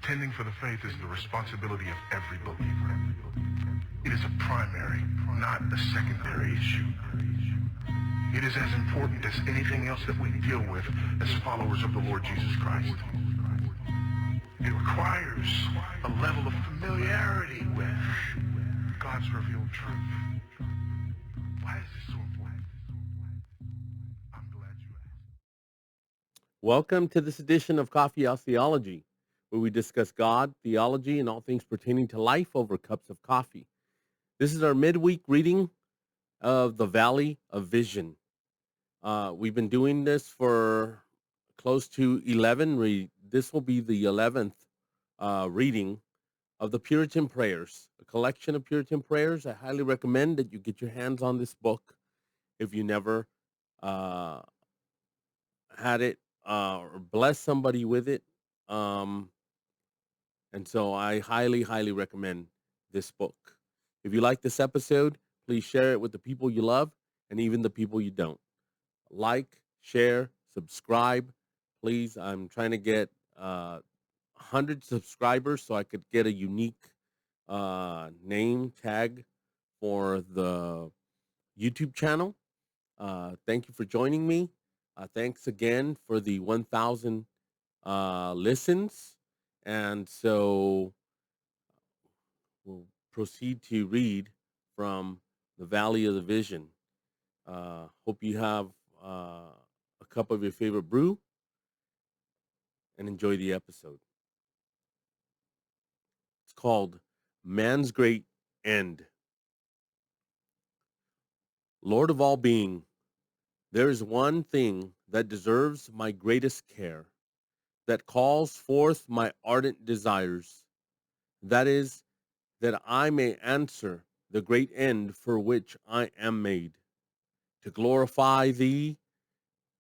Contending for the faith is the responsibility of every believer. It is a primary, not a secondary issue. It is as important as anything else that we deal with as followers of the Lord Jesus Christ. It requires a level of familiarity with God's revealed truth. Why is this so important? I'm glad you asked. Welcome to this edition of Coffee House Theology, where we discuss God, theology, and all things pertaining to life over cups of coffee. This is our midweek reading of the Valley of Vision. We've been doing this for close to 11. This will be the 11th reading of the Puritan Prayers, a collection of Puritan prayers. I highly recommend that you get your hands on this book if you never uh, had it or bless somebody with it. Um, and so I highly, highly recommend this book. If you like this episode, please share it with the people you love and even the people you don't. Like, share, subscribe. Please, I'm trying to get 100 subscribers so I could get a unique name tag for the YouTube channel. Thank you for joining me. Thanks again for the 1,000 listens. And so we'll proceed to read from the Valley of the Vision. Hope you have a cup of your favorite brew and enjoy the episode. It's called Man's Great End. Lord of all being, there is one thing that deserves my greatest care, that calls forth my ardent desires. That is, that I may answer the great end for which I am made, to glorify thee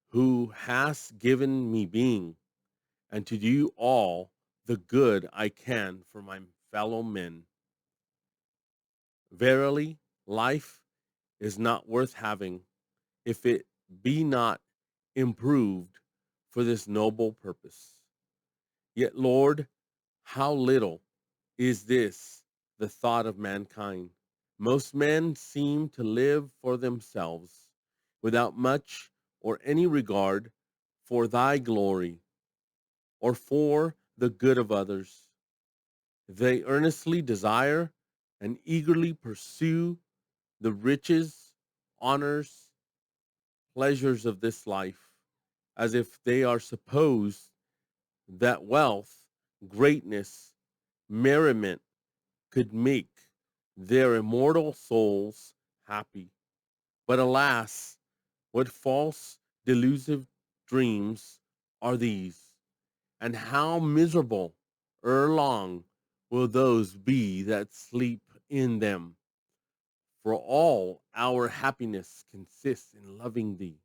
who hast given me being, and to do all the good I can for my fellow men. Verily, life is not worth having if it be not improved for this noble purpose. Yet, Lord, how little is this the thought of mankind? Most men seem to live for themselves without much or any regard for thy glory or for the good of others. They earnestly desire and eagerly pursue the riches, honors, pleasures of this life, as if they are supposed that wealth, greatness, merriment could make their immortal souls happy. But alas, what false, delusive dreams are these, and how miserable ere long will those be that sleep in them. For all our happiness consists in loving thee,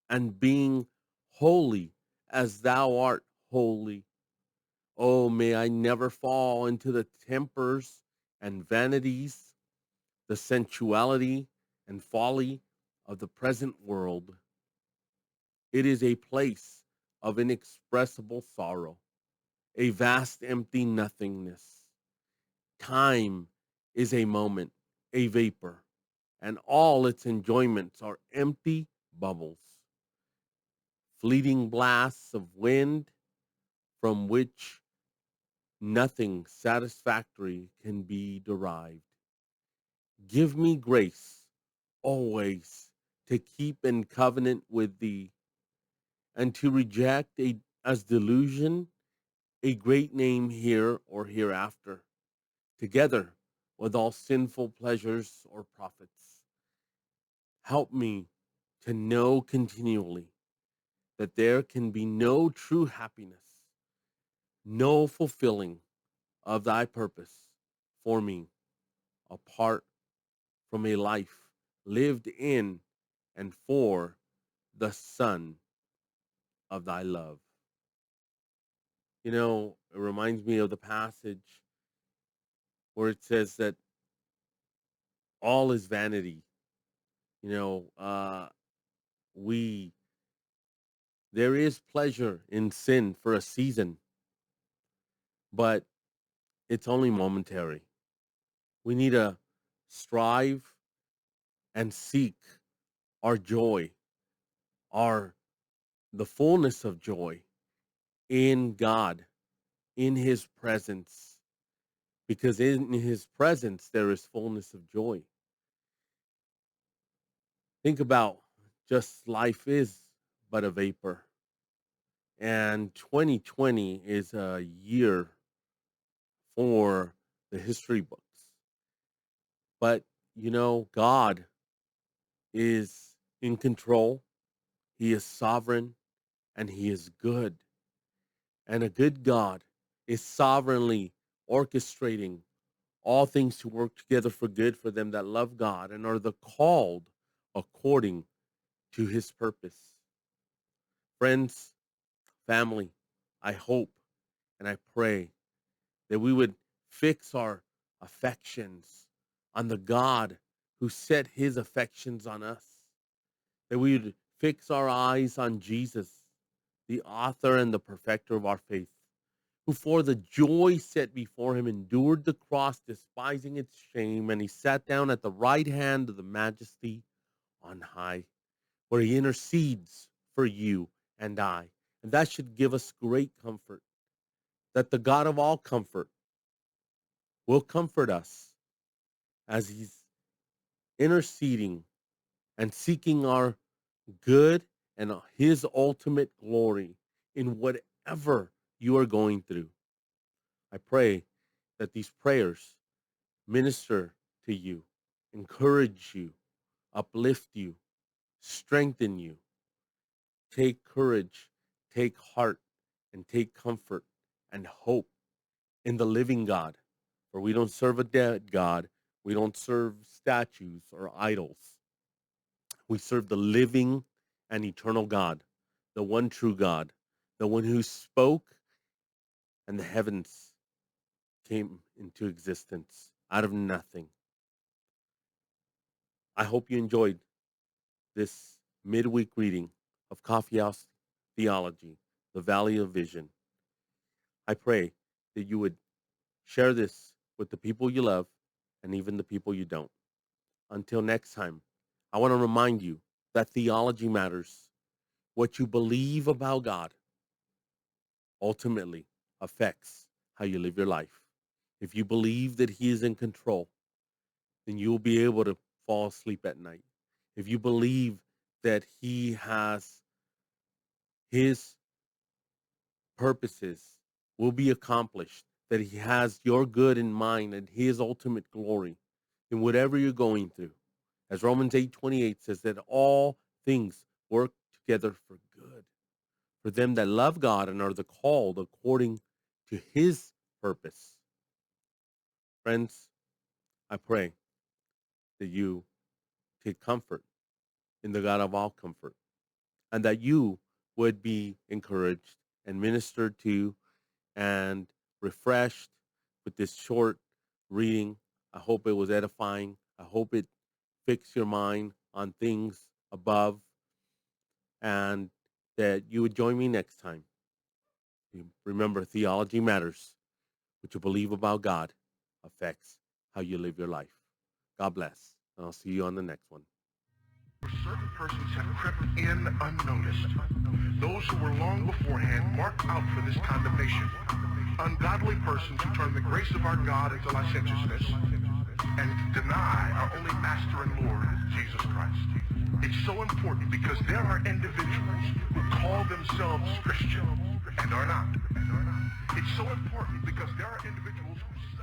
and being holy as thou art holy. Oh, may I never fall into the tempers and vanities, the sensuality and folly of the present world. It is a place of inexpressible sorrow, a vast empty nothingness. Time is a moment, a vapor, and all its enjoyments are empty bubbles, fleeting blasts of wind from which nothing satisfactory can be derived. Give me grace always to keep in covenant with thee, and to reject as delusion a great name here or hereafter, together with all sinful pleasures or profits. Help me to know continually that there can be no true happiness, no fulfilling of thy purpose for me apart from a life lived in and for the Son of thy love. You know, it reminds me of the passage where it says that all is vanity. You know, we there is pleasure in sin for a season, but it's only momentary. We need to strive and seek our joy, our the fullness of joy in God, in his presence, because in his presence there is fullness of joy. Think about just life is but a vapor. And 2020 is a year for the history books. But, God is in control, he is sovereign, and he is good. And a good God is sovereignly orchestrating all things to work together for good for them that love God and are the called according to his purpose. Friends, family, I hope and I pray that we would fix our affections on the God who set his affections on us, that we would fix our eyes on Jesus, the author and the perfecter of our faith, who for the joy set before him endured the cross, despising its shame, and he sat down at the right hand of the majesty on high, where he intercedes for you and I. And that should give us great comfort, that the God of all comfort will comfort us as he's interceding and seeking our good and his ultimate glory in whatever you are going through. I pray that these prayers minister to you, encourage you, uplift you, strengthen you. Take courage, take heart, and take comfort and hope in the living God. For we don't serve a dead God. We don't serve statues or idols. We serve the living and eternal God, the one true God, the one who spoke and the heavens came into existence out of nothing. I hope you enjoyed this midweek reading of Coffee House Theology, the Valley of Vision. I pray that you would share this with the people you love and even the people you don't. Until next time, I want to remind you that theology matters. What you believe about God ultimately affects how you live your life. If you believe that he is in control, then you'll be able to fall asleep at night. If you believe that he has his purposes will be accomplished, that he has your good in mind and his ultimate glory in whatever you're going through. As Romans 8:28 says, that all things work together for good for them that love God and are the called according to his purpose. Friends, I pray that you take comfort in the God of all comfort and that you would be encouraged and ministered to and refreshed with this short reading. I hope it was edifying. I hope it fixed your mind on things above and that you would join me next time. Remember, theology matters. What you believe about God affects how you live your life. God bless. And I'll see you on the next one. Certain persons have crept in unnoticed. Those who were long beforehand marked out for this condemnation. Ungodly persons who turn the grace of our God into licentiousness and deny our only Master and Lord, Jesus Christ. It's so important because there are individuals who call themselves Christian and are not. It's so important because there are individuals who